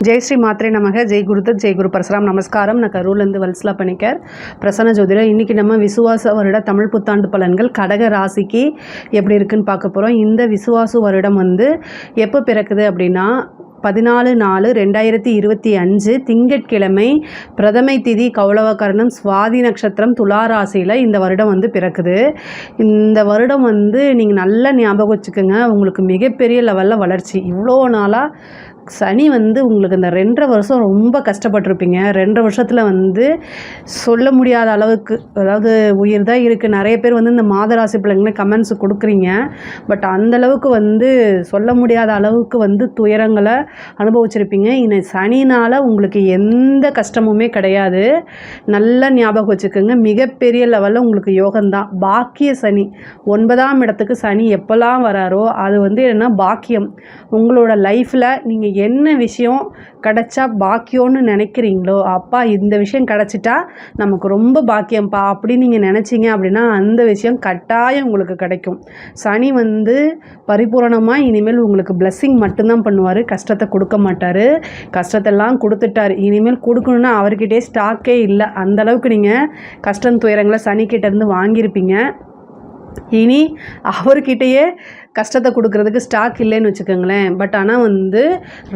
ஜெய் ஸ்ரீ மாத்ரே நமக. ஜெய் குருதத், ஜெய் குரு பரசுராம். நமஸ்காரம். நான் கரூர்லேருந்து வல்சலா பணிக்கர், பிரசன்ன ஜோதிடர். இன்றைக்கி நம்ம விசுவாச வருட தமிழ் புத்தாண்டு பலன்கள் கடக ராசிக்கு எப்படி இருக்குன்னு பார்க்க போகிறோம். இந்த விசுவாசு வருடம் வந்து எப்போ பிறக்குது அப்படின்னா 14/4/2025 திங்கட்கிழமை பிரதமை திதி கௌளவகரணம் சுவாதி நட்சத்திரம் துலா ராசியில் இந்த வருடம் வந்து பிறக்குது. இந்த வருடம் வந்து நீங்கள் நல்லா ஞாபகம் வச்சுக்கோங்க, உங்களுக்கு மிகப்பெரிய லெவலில் வளர்ச்சி. இவ்வளோ நாளாக சனி வந்து உங்களுக்கு இந்த 2.5 வருஷம் ரொம்ப கஷ்டப்பட்டிருப்பீங்க. 2.5 வருஷத்தில் வந்து சொல்ல முடியாத அளவுக்கு, அதாவது உயிர் தான் இருக்குது. நிறைய பேர் வந்து இந்த மாதராசி பிள்ளைங்களே கமெண்ட்ஸ் கொடுக்குறீங்க. பட் அந்தளவுக்கு வந்து சொல்ல முடியாத அளவுக்கு வந்து துயரங்களை அனுபவிச்சிருப்பீங்க. இன்னும் சனினால் உங்களுக்கு எந்த கஷ்டமுமே கிடையாது. நல்லா ஞாபகம் வச்சுக்கோங்க, மிகப்பெரிய லெவலில் உங்களுக்கு யோகம்தான். பாக்கிய சனி 9ஆம் இடத்துக்கு சனி எப்போல்லாம் வராரோ அது வந்து என்னென்னா பாக்கியம். உங்களோட லைஃப்பில் நீங்கள் என்ன விஷயம் கிடச்சா பாக்கியம்னு நினைக்கிறீங்களோ, அப்பா இந்த விஷயம் கிடச்சிட்டா நமக்கு ரொம்ப பாக்கியம்ப்பா அப்படின்னு நீங்கள் நினச்சிங்க அப்படின்னா அந்த விஷயம் கட்டாயம் உங்களுக்கு கிடைக்கும். சனி வந்து பரிபூரணமாக இனிமேல் உங்களுக்கு பிளெஸ்ஸிங் மட்டும்தான் பண்ணுவார், கஷ்டத்தை கொடுக்க மாட்டார். கஷ்டத்தெல்லாம் கொடுத்துட்டார், இனிமேல் கொடுக்கணுன்னா அவர்கிட்டே ஸ்டாக்கே இல்லை. அந்தளவுக்கு நீங்கள் கஷ்டம் துயரங்களை சனிக்கிட்டேருந்து வாங்கியிருப்பீங்க. இனி அவர்கிட்டயே கஷ்டத்தை கொடுக்கறதுக்கு ஸ்டாக் இல்லைன்னு வச்சுக்கோங்களேன். பட் ஆனால் வந்து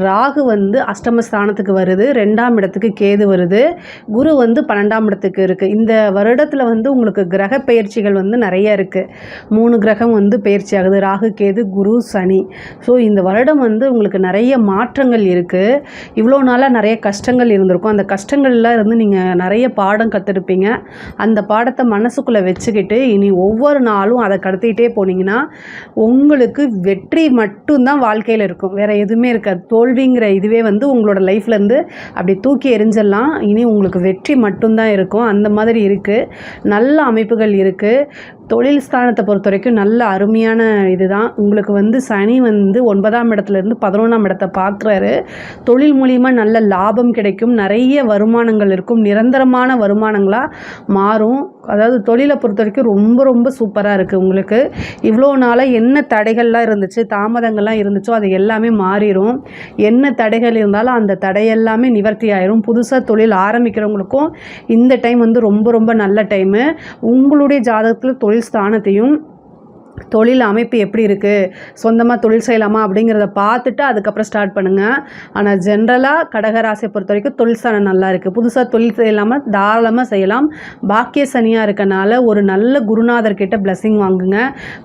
ராகு வந்து அஷ்டமஸ்தானத்துக்கு வருது, 2ஆம் இடத்துக்கு கேது வருது, குரு வந்து 12ஆம் இடத்துக்கு இருக்குது. இந்த வருடத்தில் வந்து உங்களுக்கு கிரக பயிற்சிகள் வந்து நிறைய இருக்குது. 3 கிரகம் வந்து பயிற்சி ஆகுது, ராகு கேது குரு சனி. ஸோ இந்த வருடம் வந்து உங்களுக்கு நிறைய மாற்றங்கள் இருக்குது. இவ்வளோ நாளாக நிறைய கஷ்டங்கள் இருந்திருக்கும். அந்த கஷ்டங்கள்லாம் இருந்து நீங்கள் நிறைய பாடம் கற்றுருப்பீங்க. அந்த பாடத்தை மனசுக்குள்ளே வச்சுக்கிட்டு இனி ஒவ்வொரு நாளும் அதை கடத்திக்கிட்டே போனீங்கன்னா உங்களுக்கு வெற்றி மட்டும்தான் வாழ்க்கையில் இருக்கும், வேறு எதுவுமே இருக்காது. தோல்விங்கிற இதுவே வந்து உங்களோட லைஃப்லேருந்து அப்படி தூக்கி எறிஞ்சிடலாம். இனி உங்களுக்கு வெற்றி மட்டும்தான் இருக்கும். அந்த மாதிரி இருக்குது, நல்ல அமைப்புகள் இருக்குது. தொழில் ஸ்தானத்தை பொறுத்த வரைக்கும் நல்ல அருமையான இதுதான். உங்களுக்கு வந்து சனி வந்து 9ஆம் இடத்துலேருந்து 11ஆம் இடத்தை பார்க்குறாரு. தொழில் மூலிமா நல்ல லாபம் கிடைக்கும், நிறைய வருமானங்கள் இருக்கும், நிரந்தரமான வருமானங்களாக மாறும். அதாவது தொழிலை பொறுத்த வரைக்கும் ரொம்ப ரொம்ப சூப்பராக இருக்குது. உங்களுக்கு இவ்வளோ நாளாக என்ன தடைகள்லாம் இருந்துச்சு, தாமதங்கள்லாம் இருந்துச்சோ அது எல்லாமே மாறிடும். என்ன தடைகள் இருந்தாலும் அந்த தடையெல்லாமே நிவர்த்தி ஆயிரும். புதுசாக தொழில் ஆரம்பிக்கிறவங்களுக்கும் இந்த டைம் வந்து ரொம்ப ரொம்ப நல்ல டைமு. உங்களுடைய ஜாதகத்தில் தொழில் ஸ்தானத்தையும் தொழில் அமைப்பு எப்படி இருக்குது, சொந்தமாக தொழில் செய்யலாமா அப்படிங்கிறத பார்த்துட்டு அதுக்கப்புறம் ஸ்டார்ட் பண்ணுங்கள். ஆனால் ஜென்ரலாக கடகராசியை பொறுத்த வரைக்கும் தொழில் ஸ்தானம் நல்லா இருக்குது. புதுசாக தொழில் செய்யலாமா, தாராளமாக செய்யலாம். பாக்கிய சனியாக இருக்கனால ஒரு நல்ல குருநாதர்கிட்ட பிளெஸ்ஸிங் வாங்குங்க.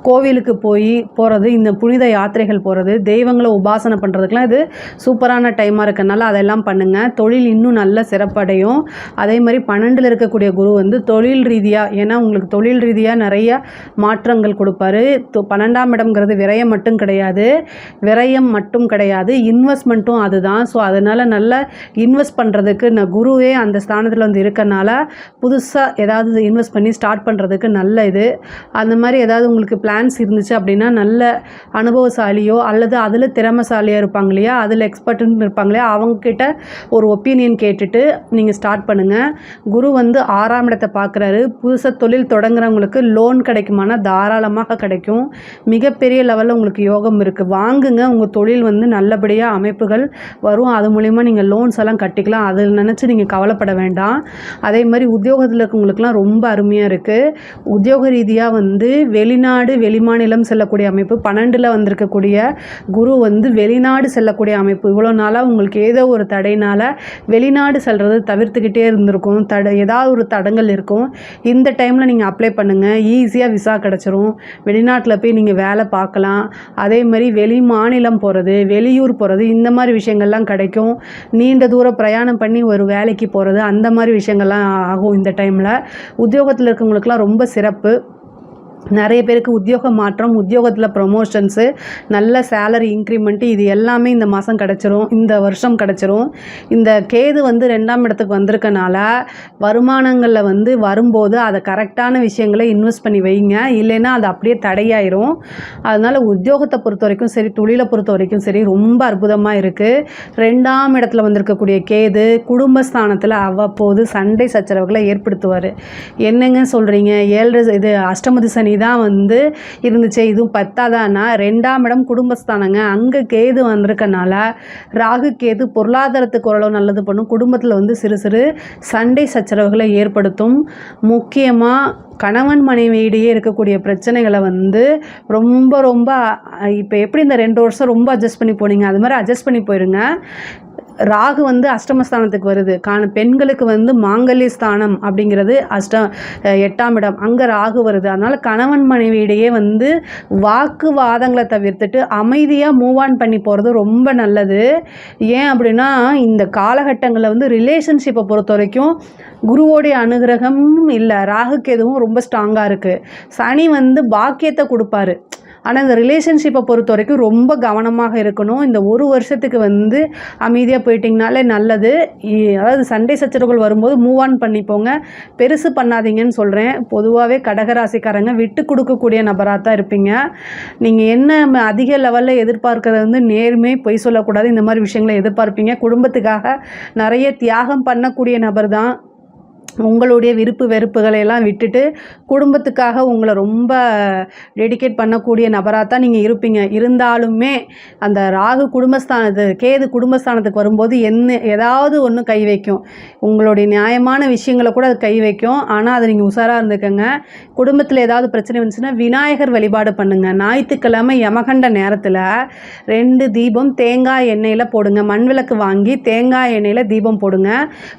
கோவிலுக்கு போகிறது, இந்த புனித யாத்திரைகள் போகிறது, தெய்வங்களை உபாசனை பண்ணுறதுக்கெலாம் இது சூப்பரான டைமாக இருக்கனால அதெல்லாம் பண்ணுங்கள். தொழில் இன்னும் நல்ல சிறப்படையும். அதே மாதிரி 12ல் இருக்கக்கூடிய குரு வந்து தொழில் ரீதியாக, ஏன்னா உங்களுக்கு தொழில் ரீதியாக நிறைய மாற்றங்கள் கொடுப்பாரு. 12ஆம் இடம்ங்கிறது விரயம் மட்டும் கிடையாது, இன்வெஸ்ட்மெண்ட்டும் அதுதான். ஸோ அதனால் நல்லா இன்வெஸ்ட் பண்ணுறதுக்கு நான் குருவே அந்த ஸ்தானத்தில் வந்து இருக்கனால புதுசாக ஏதாவது இன்வெஸ்ட் பண்ணி ஸ்டார்ட் பண்ணுறதுக்கு நல்ல இது. அந்த மாதிரி ஏதாவது உங்களுக்கு பிளான்ஸ் இருந்துச்சு அப்படின்னா நல்ல அனுபவசாலியோ அல்லது அதில் திறமைசாலியாக இருப்பாங்க இல்லையா, அதில் எக்ஸ்பர்ட்டுன்னு இருப்பாங்க இல்லையா, அவங்கக்கிட்ட ஒரு ஒப்பீனியன் கேட்டுட்டு நீங்கள் ஸ்டார்ட் பண்ணுங்கள். குரு வந்து 6ஆம் இடத்தை பார்க்குறாரு. புதுசாக தொழில் தொடங்குறவங்களுக்கு லோன் கிடைக்குமானா தாராளமாக கிடைக்கும். மிகப்பெரிய லெவலில் உங்களுக்கு யோகம் இருக்குது. வாங்குங்க, உங்கள் தொழில் வந்து நல்லபடியாக அமைப்புகள் வரும். அது மூலிமா நீங்கள் லோன்ஸ் எல்லாம் கட்டிக்கலாம். அதில் நினச்சி நீங்கள் கவலைப்பட வேண்டாம். அதே மாதிரி உத்தியோகத்தில் இருக்கவங்களுக்குலாம் ரொம்ப அருமையாக இருக்குது. உத்தியோக ரீதியாக வந்து வெளிநாடு வெளிமாநிலம் செல்லக்கூடிய அமைப்பு, 12ல் வந்திருக்கக்கூடிய குரு வந்து வெளிநாடு செல்லக்கூடிய அமைப்பு. இவ்வளோ நாளாக உங்களுக்கு ஏதோ ஒரு தடையினால் வெளிநாடு செல்வது தவிர்த்துக்கிட்டே இருந்திருக்கும், ஏதாவது ஒரு தடங்கள் இருக்கும். இந்த டைமில் நீங்கள் அப்ளை பண்ணுங்கள், ஈஸியாக விசா கிடச்சிரும். வெளிநாட்டில் போய் நீங்கள் வேலை பார்க்கலாம். அதே மாதிரி வெளி மாநிலம் போகிறது, வெளியூர் போகிறது, இந்த மாதிரி விஷயங்கள்லாம் கிடைக்கும். நீண்ட தூரம் பிரயாணம் பண்ணி ஒரு வேலைக்கு போகிறது, அந்த மாதிரி விஷயங்கள்லாம் ஆகும். இந்த டைமில் உத்தியோகத்தில் இருக்கவங்களுக்குலாம் ரொம்ப சிறப்பு. நிறைய பேருக்கு உத்தியோக மாற்றம், உத்தியோகத்தில் ப்ரொமோஷன்ஸு, நல்ல சேலரி இன்க்ரிமெண்ட்டு, இது எல்லாமே இந்த மாதம் கிடச்சிரும், இந்த வருஷம் கிடச்சிரும். இந்த கேது வந்து 2ஆம் இடத்துக்கு வந்திருக்கனால வருமானங்களில் வந்து வரும்போது அதை கரெக்டான விஷயங்களை இன்வெஸ்ட் பண்ணி வைங்க, இல்லைன்னா அது அப்படியே தடையாயிரும். அதனால் உத்தியோகத்தை பொறுத்த வரைக்கும் சரி, தொழிலை பொறுத்த வரைக்கும் சரி ரொம்ப அற்புதமாக இருக்குது. 2ஆம் இடத்துல வந்திருக்கக்கூடிய கேது குடும்பஸ்தானத்தில் அவ்வப்போது சண்டை சச்சரவுகளை ஏற்படுத்துவார். என்னங்க சொல்கிறீங்க, 7 இது அஷ்டமதி சனி சனி தான் வந்து இருந்துச்சு. இதுவும் பத்தாதானா 2ஆம் இடம் குடும்பஸ்தானங்க. அங்கே கேது வந்திருக்கனால ராகு கேது பொருளாதாரத்துக்கு ஓரளவு நல்லது பண்ணும். குடும்பத்தில் வந்து சிறு சிறு சண்டை சச்சரவுகளை ஏற்படுத்தும். முக்கியமாக கணவன் மனைவியிடையே இருக்கக்கூடிய பிரச்சனைகளை வந்து ரொம்ப ரொம்ப இப்போ எப்படி இந்த 2 வருஷம் ரொம்ப அட்ஜஸ்ட் பண்ணி போனீங்க, அது மாதிரி அட்ஜஸ்ட் பண்ணி போயிருங்க. ராகு வந்து அஷ்டமஸ்தானத்துக்கு வருது. பெண்களுக்கு வந்து மாங்கல்ய ஸ்தானம் அப்படிங்கிறது 8ஆம் இடம், அங்கே ராகு வருது. அதனால் கணவன் மனைவியிடையே வந்து வாக்குவாதங்களை தவிர்த்துட்டு அமைதியாக மூவ் ஆன் பண்ணி போகிறது ரொம்ப நல்லது. ஏன் அப்படின்னா இந்த காலகட்டங்களில் வந்து ரிலேஷன்ஷிப்பை பொறுத்த வரைக்கும் குருவோடைய அனுகிரகம் இல்லை, ராகுக்கு எதுவும் ரொம்ப ஸ்ட்ராங்காக இருக்குது. சனி வந்து பாக்கியத்தை கொடுப்பாரு. ஆனால் இந்த ரிலேஷன்ஷிப்பை பொறுத்த வரைக்கும் ரொம்ப கவனமாக இருக்கணும். இந்த 1 வருஷத்துக்கு வந்து அமைதியாக போயிட்டிங்கனாலே நல்லது. அதாவது சண்டை சச்சரவுகள் வரும்போது மூவ் ஆன் பண்ணிப்போங்க, பெருசு பண்ணாதீங்கன்னு சொல்கிறேன். பொதுவாகவே கடகராசிக்காரங்க விட்டு கொடுக்கக்கூடிய நபராக தான் இருப்பீங்க. நீங்கள் என்ன அதிக லெவலில் எதிர்பார்க்கறது வந்து நேர்மை, பொய் சொல்லக்கூடாது, இந்த மாதிரி விஷயங்களை எதிர்பார்ப்பீங்க. குடும்பத்துக்காக நிறைய தியாகம் பண்ணக்கூடிய நபர் தான். உங்களுடைய விருப்பு வெறுப்புகளை எல்லாம் விட்டுட்டு குடும்பத்துக்காக உங்களை ரொம்ப டெடிகேட் பண்ணக்கூடிய நபராக தான் நீங்கள் இருப்பீங்க. இருந்தாலுமே அந்த ராகு கேது குடும்பஸ்தானத்துக்கு வரும்போது ஏதாவது ஒன்று கை வைக்கும். உங்களுடைய நியாயமான விஷயங்களை கூட அது கை வைக்கும். ஆனால் அதை நீங்கள் உஷாராக இருந்துக்கங்க. குடும்பத்தில் ஏதாவது பிரச்சனை வந்துச்சுன்னா விநாயகர் வழிபாடு பண்ணுங்கள். ஞாயிற்றுக்கிழமை யமகண்ட நேரத்தில் 2 தீபம் தேங்காய் எண்ணெயில் போடுங்க. மண் விளக்கு வாங்கி தேங்காய் எண்ணெயில் தீபம் போடுங்க.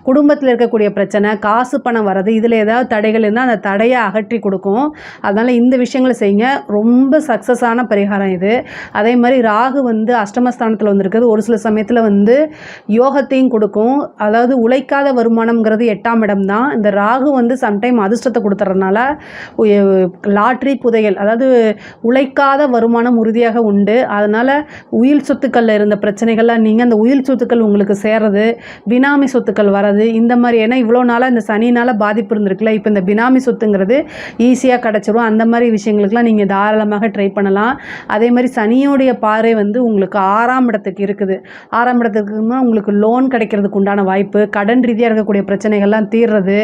குடும்பத்தில் இருக்கக்கூடிய பிரச்சனை, காசு பணம் வர்றது, இதில் ஏதாவது தடைகள் இருந்தால் அந்த தடையை அகற்றி கொடுக்கும். அதனால் இந்த விஷயங்களை செய்யுங்க. ரொம்ப சக்ஸஸான பரிகாரம் இது. அதே மாதிரி ராகு வந்து அஷ்டமஸ்தானத்தில் வந்திருக்குது. ஒரு சில சமயத்தில் வந்து யோகத்தையும் கொடுக்கும். அதாவது உழைக்காத வருமானம்ங்கிறது 8ஆம் இடம் தான். இந்த ராகு வந்து சம்டைம் அதிர்ஷ்டத்தை கொடுத்துறதுனால லாட்ரி புதையல், அதாவது உழைக்காத வருமானம் உறுதியாக உண்டு. அதனால் உயில் சொத்துக்களில் இருந்த பிரச்சனைகள்லாம் நீங்கள் அந்த உயில் சொத்துக்கள் உங்களுக்கு சேர்றது, பினாமி சொத்துக்கள் வர்றது, இந்த மாதிரி. ஏன்னா இவ்வளோ நாளாக இந்த சனினால் பாதிப்பு இருந்திருக்குல்ல, இப்போ இந்த பினாமி சொத்துங்கிறது ஈஸியாக கிடச்சிரும். அந்த மாதிரி விஷயங்களுக்கெல்லாம் நீங்கள் தாராளமாக ட்ரை பண்ணலாம். அதே மாதிரி சனியோடைய பார்வை வந்து உங்களுக்கு 6ஆம் இடத்துக்கு இருக்குது. 6ஆம் இடத்துக்குன்னா உங்களுக்கு லோன் கிடைக்கிறதுக்கு உண்டான வாய்ப்பு, கடன் ரீதியாக இருக்கக்கூடிய பிரச்சனைகள்லாம் தீர்றது,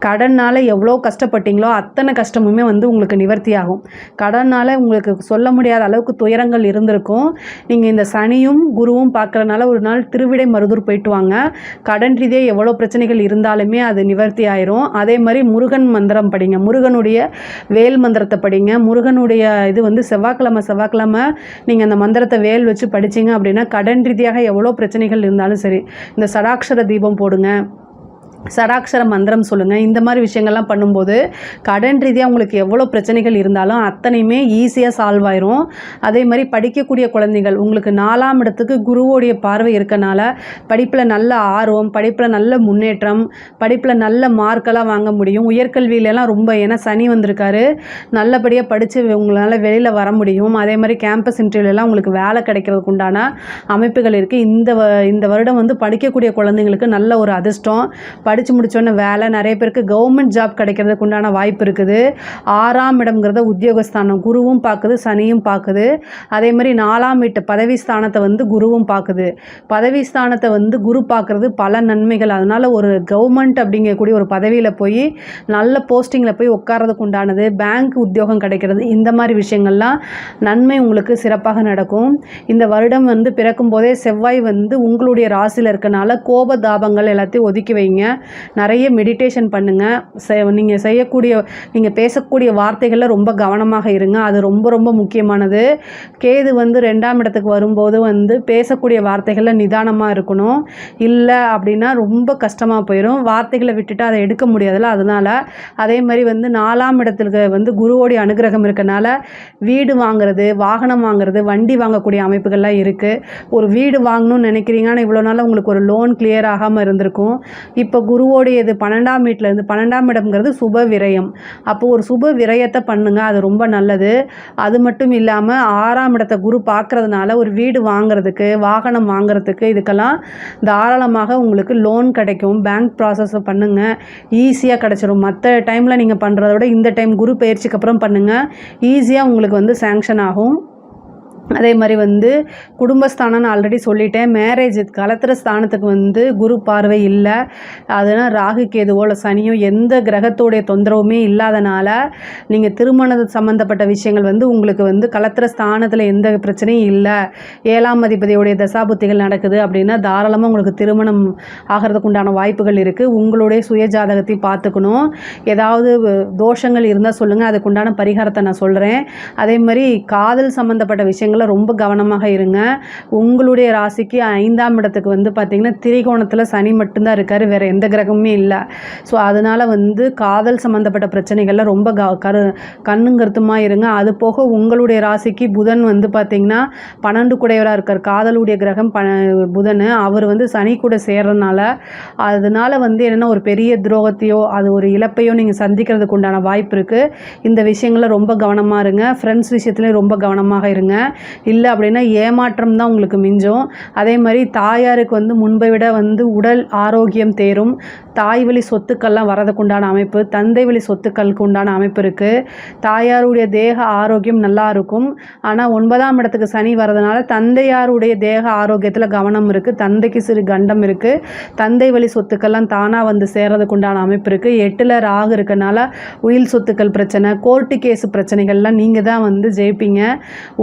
கடனால் எவ்வளோ கஷ்டப்பட்டீங்களோ அத்தனை கஷ்டமுமே வந்து உங்களுக்கு நிவர்த்தி ஆகும். கடனால் உங்களுக்கு சொல்ல முடியாத அளவுக்கு துயரங்கள் இருந்திருக்கும். நீங்கள் இந்த சனியும் குருவும் பார்க்குறதுனால ஒரு நாள் திருவிடை மருதூர் போயிட்டு வாங்க. கடன் ரீதியாக எவ்வளோ பிரச்சனைகள் இருந்தாலுமே அது நிவர்த்தி ஆயிரும். அதே மாதிரி முருகன் மந்திரம் படிங்க, முருகனுடைய வேல் மந்திரத்தை படிங்க. முருகனுடைய இது வந்து செவ்வாய்க்கிழமை நீங்கள் அந்த மந்திரத்தை வேல் வச்சு படிச்சிங்க அப்படின்னா கடன் ரீதியாக எவ்வளோ பிரச்சனைகள் இருந்தாலும் சரி, இந்த சடாட்சர தீபம் போடுங்க, சடாட்சர மந்திரம் சொல்லுங்கள். இந்த மாதிரி விஷயங்கள்லாம் பண்ணும்போது கடன் ரீதியாக உங்களுக்கு எவ்வளோ பிரச்சனைகள் இருந்தாலும் அத்தனையுமே ஈஸியாக சால்வ் ஆயிரும். அதே மாதிரி படிக்கக்கூடிய குழந்தைகள், உங்களுக்கு 4ஆம் இடத்துக்கு குருவோடைய பார்வை இருக்கனால படிப்பில் நல்ல ஆர்வம், படிப்பில் நல்ல முன்னேற்றம், படிப்பில் நல்ல மார்க்கெல்லாம் வாங்க முடியும். உயர்கல்வியிலலாம் ரொம்ப, ஏன்னா சனி வந்திருக்காரு, நல்லபடியாக படித்து உங்களால் வெளியில் வர முடியும். அதே மாதிரி கேம்பஸ் இன்டர்வியூலாம் உங்களுக்கு வேலை கிடைக்கிறதுக்கு உண்டான அமைப்புகள் இருக்குது. இந்த வருடம் வந்து படிக்கக்கூடிய குழந்தைங்களுக்கு நல்ல ஒரு அதிர்ஷ்டம். படித்து முடித்தோன்னே வேலை, நிறைய பேருக்கு கவர்மெண்ட் ஜாப் கிடைக்கிறதுக்கு உண்டான வாய்ப்பு இருக்குது. 6ஆம் இடம்ங்கிறத உத்தியோகஸ்தானம் குருவும் பார்க்குது, சனியும் பார்க்குது. அதே மாதிரி 4ஆம் வீட்டு பதவி ஸ்தானத்தை வந்து குருவும் பார்க்குது. பதவி ஸ்தானத்தை வந்து குரு பார்க்குறது பல நன்மைகள். அதனால் ஒரு கவர்மெண்ட் அப்படிங்கக்கூடிய ஒரு பதவியில் போய் நல்ல போஸ்டிங்கில் போய் உட்கார்றதுக்கு உண்டானது, பேங்க் உத்தியோகம் கிடைக்கிறது, இந்த மாதிரி விஷயங்கள்லாம் நன்மை உங்களுக்கு சிறப்பாக நடக்கும். இந்த வருடம் வந்து பிறக்கும் போதே செவ்வாய் வந்து உங்களுடைய ராசியில் இருக்கனால கோப தாபங்கள் எல்லாத்தையும் ஒதுக்கி வைங்க. நிறைய மெடிடேஷன் பண்ணுங்கள். நீங்கள் பேசக்கூடிய வார்த்தைகளில் ரொம்ப கவனமாக இருங்க. அது ரொம்ப ரொம்ப முக்கியமானது. கேது வந்து 2ஆம் இடத்துக்கு வரும்போது வந்து பேசக்கூடிய வார்த்தைகளில் நிதானமாக இருக்கணும். இல்லை அப்படின்னா ரொம்ப கஷ்டமாக போயிடும். வார்த்தைகளை விட்டுட்டு அதை எடுக்க முடியாதுல்ல, அதனால். அதே மாதிரி வந்து 4ஆம் இடத்துக்கு வந்து குருவோடைய அனுகிரகம் இருக்கனால வீடு வாங்குறது, வாகனம் வாங்குறது, வண்டி வாங்கக்கூடிய அமைப்புகள்லாம் இருக்குது. ஒரு வீடு வாங்கணும்னு நினைக்கிறீங்க, ஆனால் இவ்வளோ நாள் உங்களுக்கு ஒரு லோன் கிளியர் ஆகாமல் இருந்திருக்கும். இப்போ குருவோடையது 12ஆம் வீட்டிலேருந்து, 12ஆம் இடம்ங்கிறது சுப விரயம். அப்போது ஒரு சுப விரயத்தை பண்ணுங்கள், அது ரொம்ப நல்லது. அது மட்டும் இல்லாமல் 6ஆம் இடத்தை குரு பார்க்குறதுனால ஒரு வீடு வாங்குறதுக்கு, வாகனம் வாங்குறதுக்கு, இதுக்கெல்லாம் தாராளமாக உங்களுக்கு லோன் கிடைக்கும். பேங்க் ப்ராசஸை பண்ணுங்கள், ஈஸியாக கிடச்சிரும். மற்ற டைமில் நீங்கள் பண்ணுறத விட இந்த டைம் குரு பயிற்சிக்கு அப்புறம் பண்ணுங்கள், ஈஸியாக உங்களுக்கு வந்து சேங்ஷன் ஆகும். அதே மாதிரி வந்து குடும்பஸ்தானம்னு ஆல்ரெடி சொல்லிட்டேன். மேரேஜ் கலத்திர ஸ்தானத்துக்கு வந்து குரு பார்வை இல்லை. அதனால் ராகு கேதுவோ இல்லை சனியோ எந்த கிரகத்தோடைய தொந்தரவுமே இல்லாதனால நீங்கள் திருமண சம்மந்தப்பட்ட விஷயங்கள் வந்து உங்களுக்கு வந்து கலத்திர ஸ்தானத்தில் எந்த பிரச்சனையும் இல்லை, 7ஆம் அதிபதியோடைய தசாபுத்திகள் நடக்குது அப்படின்னா தாராளமாக உங்களுக்கு திருமணம் ஆகிறதுக்கு உண்டான வாய்ப்புகள் இருக்குது. உங்களுடைய சுய ஜாதகத்தை பார்த்துக்கணும். ஏதாவது தோஷங்கள் இருந்தால் சொல்லுங்கள், அதுக்குண்டான பரிகாரத்தை நான் சொல்கிறேன். அதே மாதிரி காதல் சம்மந்தப்பட்ட விஷயங்கள் ரொம்ப கவனமாக இருங்க. உங்களுடைய ராசிக்கு 5ஆம் இடத்துக்கு வந்து பார்த்திங்கன்னா திரிகோணத்தில் சனி மட்டும்தான் இருக்கார், வேறு எந்த கிரகமுமே இல்லை. ஸோ அதனால் வந்து காதல் சம்மந்தப்பட்ட பிரச்சனைகளில் ரொம்ப கண்ணும் கருத்துமாக இருங்க. அது போக உங்களுடைய ராசிக்கு புதன் வந்து பார்த்திங்கன்னா 12 குடையவராக இருக்கார். காதலுடைய கிரகம் புதன். அவர் வந்து சனி கூட சேர்றதுனால அதனால் வந்து என்னென்னா ஒரு பெரிய துரோகத்தையோ அது ஒரு இழப்பையோ நீங்கள் சந்திக்கிறதுக்கு உண்டான வாய்ப்பு இருக்குது. இந்த விஷயங்களில் ரொம்ப கவனமாக இருங்க. ஃப்ரெண்ட்ஸ் விஷயத்துலேயும் ரொம்ப கவனமாக இருங்க. இல்லை அப்படின்னா ஏமாற்றம் தான் உங்களுக்கு மிஞ்சும். அதே மாதிரி தாயாருக்கு வந்து முன்பை விட வந்து உடல் ஆரோக்கியம் தேரும். தாய் வழி சொத்துக்கள்லாம் வரதுக்கு உண்டான அமைப்பு, தந்தை வழி சொத்துக்களுக்கு உண்டான அமைப்பு இருக்குது. தாயாருடைய தேக ஆரோக்கியம் நல்லா இருக்கும். ஆனால் 9ஆம் இடத்துக்கு சனி வரதுனால தந்தையாருடைய தேக ஆரோக்கியத்தில் கவனம் இருக்குது. தந்தைக்கு சிறு கண்டம் இருக்குது. தந்தை வழி சொத்துக்கள்லாம் தானாக வந்து சேர்றதுக்கு உண்டான அமைப்பு இருக்குது. 8ல் ராகு இருக்கனால உயில் சொத்துக்கள் பிரச்சனை, கோர்ட்டு கேஸ் பிரச்சனைகள்லாம் நீங்கள் தான் வந்து ஜெயிப்பீங்க.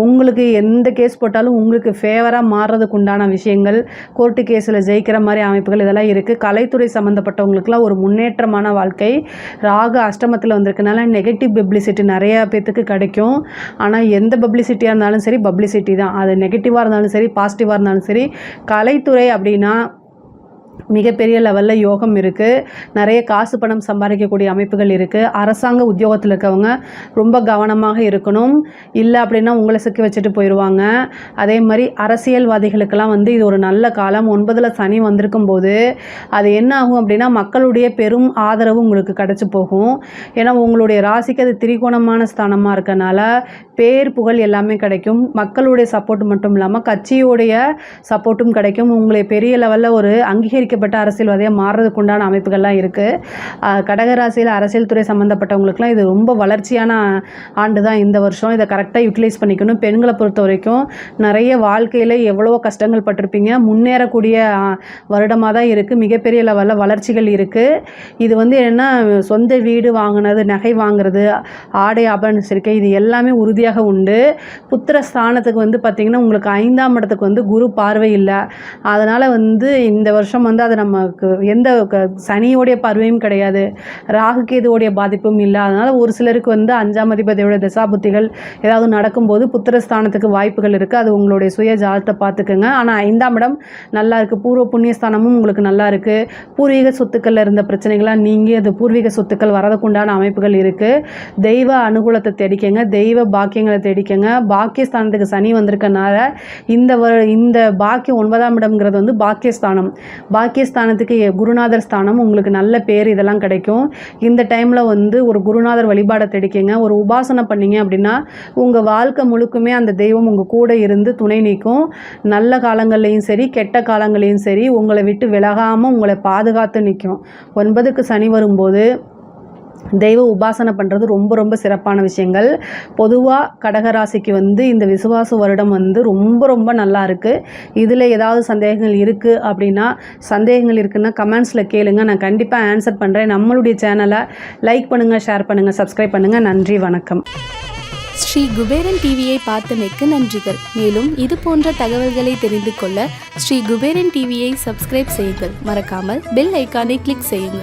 உங்களுக்கு எந்த கேஸ் போட்டாலும் உங்களுக்கு ஃபேவராக மாறுறதுக்கு உண்டான விஷயங்கள், கோர்ட்டு கேஸில் ஜெயிக்கிற மாதிரி அமைப்புகள் இதெல்லாம் இருக்குது. கலைத்துறை சம்மந்தப்பட்டவங்களுக்குலாம் ஒரு முன்னேற்றமான வாழ்க்கை. ராகு அஷ்டமத்தில் வந்திருக்கனால நெகட்டிவ் பப்ளிசிட்டி நிறையா பேத்துக்கு கிடைக்கும். ஆனால் எந்த பப்ளிசிட்டியாக இருந்தாலும் சரி பப்ளிசிட்டி தான். அது நெகட்டிவாக இருந்தாலும் சரி பாசிட்டிவாக இருந்தாலும் சரி. கலைத்துறை அப்படின்னா மிகப்பெரிய லெவலில் யோகம் இருக்குது. நிறைய காசு பணம் சம்பாதிக்கக்கூடிய அமைப்புகள் இருக்குது. அரசாங்க உத்தியோகத்தில் இருக்கவங்க ரொம்ப கவனமாக இருக்கணும். இல்லை அப்படின்னா உங்களை சிக்கி வச்சுட்டு போயிடுவாங்க. அதே மாதிரி அரசியல்வாதிகளுக்கெல்லாம் வந்து இது ஒரு நல்ல காலம். 9ல் சனி வந்திருக்கும் போது அது என்ன ஆகும் அப்படின்னா மக்களுடைய பெரும் ஆதரவு உங்களுக்கு கிடச்சி போகும். ஏன்னா உங்களுடைய ராசிக்கு அது திரிகோணமான ஸ்தானமாக இருக்கனால பேர் புகழ் எல்லாமே கிடைக்கும். மக்களுடைய சப்போர்ட் மட்டும் இல்லாமல் கட்சியோடைய சப்போர்ட்டும் கிடைக்கும். உங்களை பெரிய லெவலில் ஒரு அங்கீகரிக்கப்பட்ட அரசியல்வாதியாக மாறுறதுக்கு உண்டான அமைப்புகள்லாம் இருக்குது. கடகராசியில் அரசியல் துறை சம்மந்தப்பட்டவங்களுக்குலாம் இது ரொம்ப வளர்ச்சியான ஆண்டு தான் இந்த வருஷம். இதை கரெக்டாக யூட்டிலைஸ் பண்ணிக்கணும். பெண்களை பொறுத்த வரைக்கும் நிறைய வாழ்க்கையில் எவ்வளோ கஷ்டங்கள் பட்டிருப்பீங்க, முன்னேறக்கூடிய வருடமாக தான் இருக்குது. மிகப்பெரிய லெவலில் வளர்ச்சிகள் இருக்குது. இது வந்து என்னென்னா சொந்த வீடு வாங்கினது, நகை வாங்குறது, ஆடை ஆபரண சேர்க்கை இது எல்லாமே உறுதியாக உண்டு. புத்திர ஸ்தானத்துக்கு வந்து பார்த்திங்கன்னா உங்களுக்கு 5ஆம் இடத்துக்கு வந்து குரு பார்வை இல்லை. அதனால் வந்து இந்த வருஷம் வந்து அது நமக்கு எந்த சனியோடைய பார்வையும் கிடையாது, ராகு கேதுவோடைய பாதிப்பும் இல்லை. அதனால் ஒரு சிலருக்கு வந்து 5ஆம் அதிபதியோட தசாபுத்திகள் ஏதாவது நடக்கும்போது புத்திரஸ்தானத்துக்கு வாய்ப்புகள் இருக்குது. அது உங்களுடைய சுய ஜாதகத்தை பார்த்துக்குங்க. ஆனால் 5ஆம் இடம் நல்லா இருக்குது. பூர்வ புண்ணியஸ்தானமும் உங்களுக்கு நல்லா இருக்குது. பூர்வீக சொத்துக்களில் இருந்த பிரச்சனைகளாக நீங்கள் அது பூர்வீக சொத்துக்கள் வரதுக்குண்டான அமைப்புகள் இருக்குது. தெய்வ அனுகூலத்தை தேடிக்கங்க, தெய்வ பாக்கியங்களை தேடிக்கங்க. பாக்கியஸ்தானத்துக்கு சனி வந்திருக்கனால இந்த பாக்கியம் 9ஆம் இடம்ங்கிறது வந்து பாக்கியஸ்தானம். பாக்கியஸ்தானத்துக்கு குருநாதர் ஸ்தானம், உங்களுக்கு நல்ல பேர் இதெல்லாம் கிடைக்கும். இந்த டைமில் வந்து ஒரு குருநாதர் வழிபாடை தேடிக்கங்க. ஒரு உபாசனை பண்ணிங்க அப்படின்னா உங்கள் வாழ்க்கை முழுக்குமே அந்த தெய்வம் உங்கள் கூட இருந்து துணை நீக்கும். நல்ல காலங்கள்லையும் சரி கெட்ட காலங்களையும் சரி உங்களை விட்டு விலகாமல் உங்களை பாதுகாத்து நிற்கும். 9க்கு சனி வரும்போது தெய்வ உபாசனை பண்ணுறது ரொம்ப ரொம்ப சிறப்பான விஷயங்கள். பொதுவாக கடகராசிக்கு வந்து இந்த விசுவாச வருடம் வந்து ரொம்ப ரொம்ப நல்லா இருக்குது. இதில் ஏதாவது சந்தேகங்கள் இருக்குது அப்படின்னா கமெண்ட்ஸில் கேளுங்க, நான் கண்டிப்பாக ஆன்சர் பண்ணுறேன். நம்மளுடைய சேனலை லைக் பண்ணுங்கள், ஷேர் பண்ணுங்கள், சப்ஸ்கிரைப் பண்ணுங்கள். நன்றி, வணக்கம். ஸ்ரீ குபேரன் டிவியை பார்த்தமைக்கு நன்றிகள். மேலும் இது போன்ற தகவல்களை தெரிந்து கொள்ள ஸ்ரீ குபேரன் டிவியை சப்ஸ்கிரைப் செய்யுங்கள். மறக்காமல் பெல் ஐக்கானை கிளிக் செய்யுங்கள்.